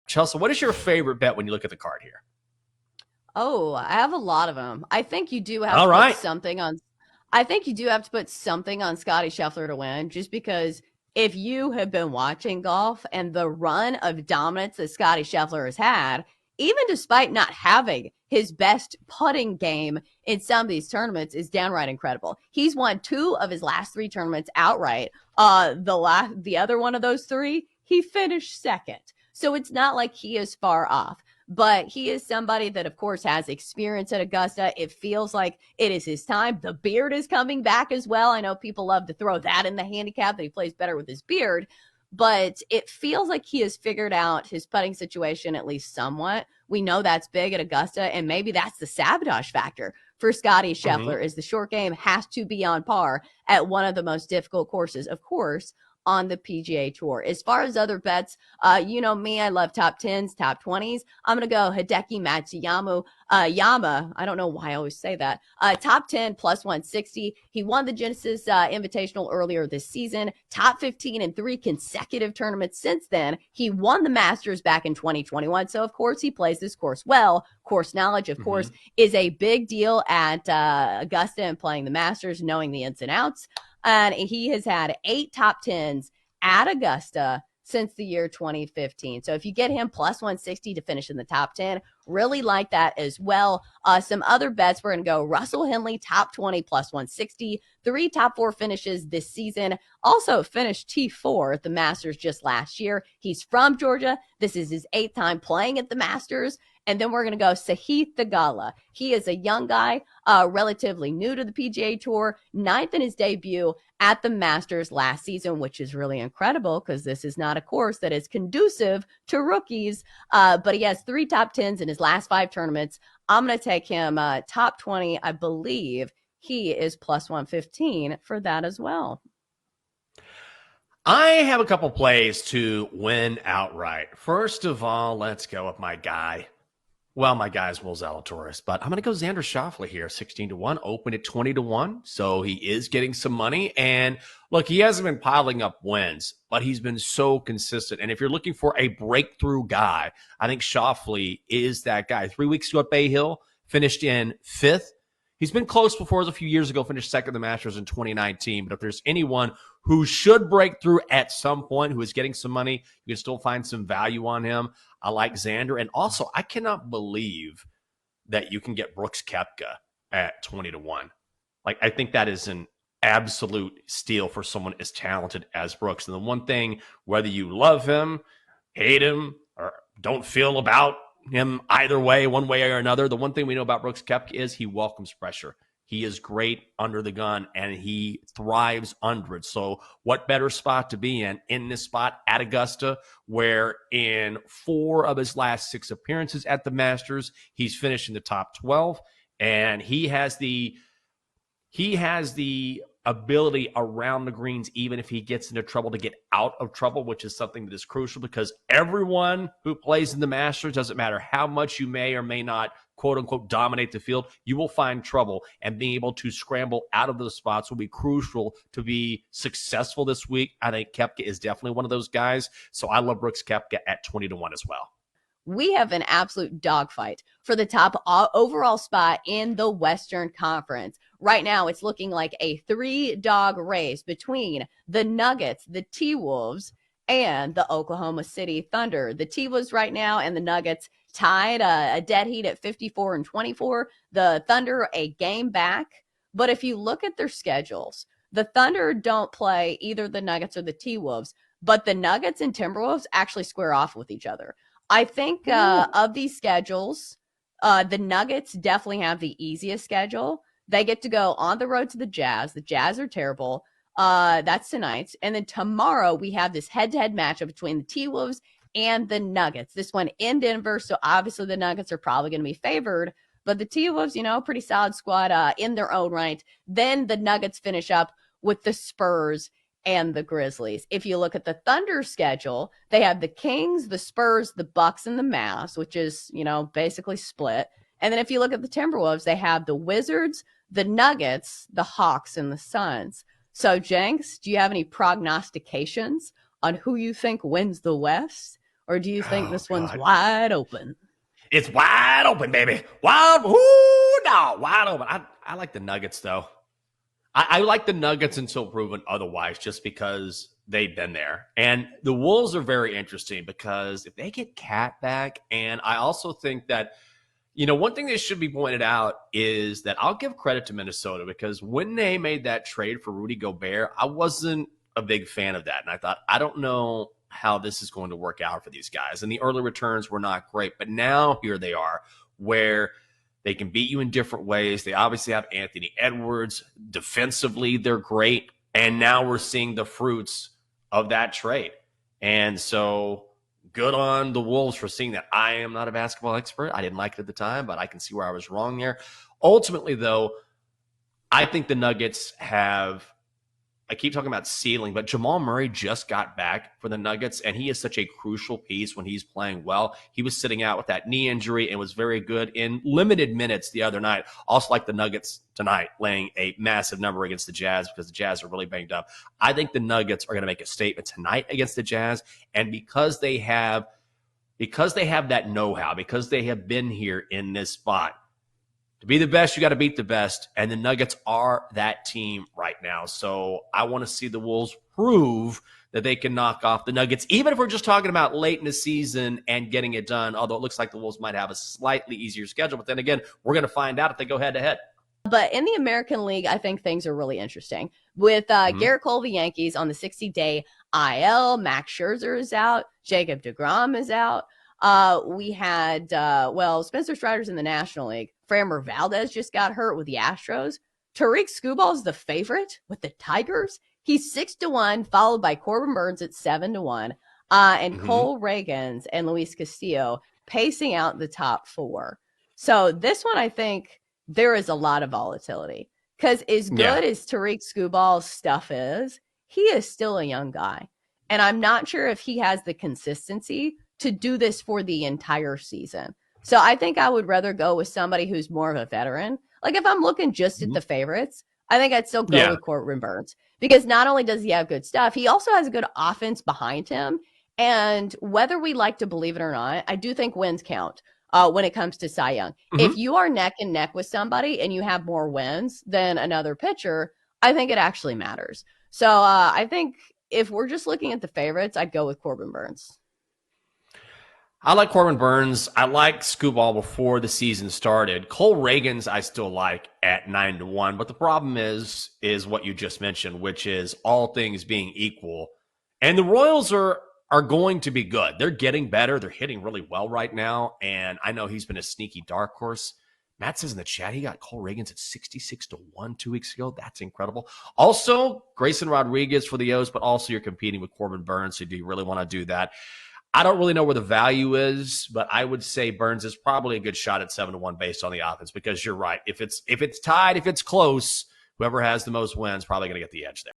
Chelsea, what is your favorite bet when you look at the card here? Oh, I have a lot of them. I think you do have All to put right. something on. I think you do have to put something on Scottie Scheffler to win, just because if you have been watching golf and the run of dominance that Scottie Scheffler has had, even despite not having his best putting game in some of these tournaments, is downright incredible. He's won two of his last three tournaments outright. The other one of those three, he finished second. So it's not like he is far off, but he is somebody that, of course, has experience at Augusta. It feels like it is his time. The beard is coming back as well. I know people love to throw that in the handicap, that he plays better with his beard, but it feels like he has figured out his putting situation at least somewhat. We know that's big at Augusta, and maybe that's the sabotage factor for Scottie Mm-hmm. Scheffler, is the short game has to be on par at one of the most difficult courses, of course, on the PGA Tour. As far as other bets, you know me, I love top 10s, top 20s. I'm going to go Hideki Matsuyama. I don't know why I always say that. Top 10 plus 160. He won the Genesis Invitational earlier this season. Top 15 in three consecutive tournaments since then. He won the Masters back in 2021. So, of course, he plays this course well. Course knowledge, of Mm-hmm. course, is a big deal at Augusta and playing the Masters, knowing the ins and outs. And he has had 8 top 10s at Augusta since the year 2015. So if you get him plus 160 to finish in the top 10, really like that as well. Some other bets, we're going to go Russell Henley, top 20 plus 160, 3 top 4 finishes this season. Also finished T4 at the Masters just last year. He's from Georgia. This is his 8th time playing at the Masters. And then we're going to go Sahith Theegala. He is a young guy, relatively new to the PGA Tour, 9th in his debut at the Masters last season, which is really incredible because this is not a course that is conducive to rookies. But he has 3 top 10s in his last 5 tournaments. I'm going to take him top 20. I believe he is plus 115 for that as well. I have a couple plays to win outright. First of all, let's go with my guy. Well, my guy's Will Zalatoris, but I'm going to go Xander Schauffele here, 16-1, open at 20-1. So he is getting some money. And look, he hasn't been piling up wins, but he's been so consistent. And if you're looking for a breakthrough guy, I think Schauffele is that guy. 3 weeks ago at Bay Hill, finished in 5th. He's been close before, a few years ago, finished second in the Masters in 2019. But if there's anyone who should break through at some point, who is getting some money, you can still find some value on him. I like Xander. And also, I cannot believe that you can get Brooks Koepka at 20-1. Like, I think that is an absolute steal for someone as talented as Brooks. And the one thing, whether you love him, hate him, or don't feel about him either way, one way or another, the one thing we know about Brooks Koepka is he welcomes pressure. He is great under the gun, and he thrives under it. So what better spot to be in this spot at Augusta, where in 4 of his last 6 appearances at the Masters, he's finished in the top 12, and he has the ability around the greens, even if he gets into trouble, to get out of trouble, which is something that is crucial because everyone who plays in the Masters, doesn't matter how much you may or may not, quote unquote, dominate the field, you will find trouble, and being able to scramble out of those spots will be crucial to be successful this week. I think Koepka is definitely one of those guys. So I love Brooks Koepka at 20-1 as well. We have an absolute dogfight for the top overall spot in the Western Conference. Right now, it's looking like a 3-dog race between the Nuggets, the T-Wolves, and the Oklahoma City Thunder. The T-Wolves right now and the Nuggets tied a dead heat at 54-24. The Thunder a game back. But if you look at their schedules, the Thunder don't play either the Nuggets or the T-Wolves, but the Nuggets and Timberwolves actually square off with each other. I think of these schedules, the Nuggets definitely have the easiest schedule. They get to go on the road to the Jazz. The Jazz are terrible. That's tonight. And then tomorrow we have this head-to-head matchup between the T-Wolves and the Nuggets. This one in Denver, so obviously the Nuggets are probably going to be favored. But the T-Wolves, pretty solid squad in their own right. Then the Nuggets finish up with the Spurs and the Grizzlies. If you look at the Thunder schedule, they have the Kings, the Spurs, the Bucks, and the Mavs, which is, basically split. And then if you look at the Timberwolves, they have the Wizards, the Nuggets, the Hawks, and the Suns. So, Jenks, do you have any prognostications on who you think wins the West? or do you think Oh, this one's God. wide open? It's wide open, baby. Wide open. I like the Nuggets, though. I like the Nuggets until proven otherwise, just because they've been there. And the Wolves are very interesting because if they get Cat back, and I also think that, one thing that should be pointed out is that I'll give credit to Minnesota because when they made that trade for Rudy Gobert, I wasn't a big fan of that. And I thought, I don't know how this is going to work out for these guys. And the early returns were not great. But now here they are where they can beat you in different ways. They obviously have Anthony Edwards. Defensively, they're great. And now we're seeing the fruits of that trade. And so good on the Wolves for seeing that. I am not a basketball expert. I didn't like it at the time, but I can see where I was wrong there. Ultimately, though, I think the Nuggets have – I keep talking about ceiling, but Jamal Murray just got back for the Nuggets, and he is such a crucial piece when he's playing well. He was sitting out with that knee injury and was very good in limited minutes the other night. Also like the Nuggets tonight, laying a massive number against the Jazz because the Jazz are really banged up. I think the Nuggets are going to make a statement tonight against the Jazz, and because they have that know-how, because they have been here in this spot, to be the best, you got to beat the best, and the Nuggets are that team right now. So I want to see the Wolves prove that they can knock off the Nuggets, even if we're just talking about late in the season and getting it done, although it looks like the Wolves might have a slightly easier schedule. But then again, we're going to find out if they go head-to-head. But in the American League, I think things are really interesting. With Garrett Cole, the Yankees, on the 60-day IL, Max Scherzer is out, Jacob deGrom is out. We had, Spencer Strider's in the National League. Framber Valdez just got hurt with the Astros. Tariq Skubal is the favorite with the Tigers. He's 6-1, followed by Corbin Burns at 7-1, and Cole Reagans and Luis Castillo pacing out the top four. So this one, I think there is a lot of volatility because as good as Tariq Skubal's stuff is, he is still a young guy. And I'm not sure if he has the consistency to do this for the entire season. So I think I would rather go with somebody who's more of a veteran. Like if I'm looking just at the favorites, I think I'd still go with Corbin Burns because not only does he have good stuff, he also has a good offense behind him. And whether we like to believe it or not, I do think wins count when it comes to Cy Young. If you are neck and neck with somebody and you have more wins than another pitcher, I think it actually matters. So I think if we're just looking at the favorites, I'd go with Corbin Burns. I like Corbin Burns. I like Skubal before the season started. Cole Reagans I still like at 9-1, but the problem is what you just mentioned, which is all things being equal. And the Royals are going to be good. They're getting better. They're hitting really well right now, and I know he's been a sneaky dark horse. Matt says in the chat he got Cole Reagans at 66-1 2 weeks ago. That's incredible. Also, Grayson Rodriguez for the O's, but also you're competing with Corbin Burns, so do you really want to do that? I don't really know where the value is, but I would say Burns is probably a good shot at 7-1 based on the offense because you're right. If it's tied, if it's close, whoever has the most wins probably going to get the edge there.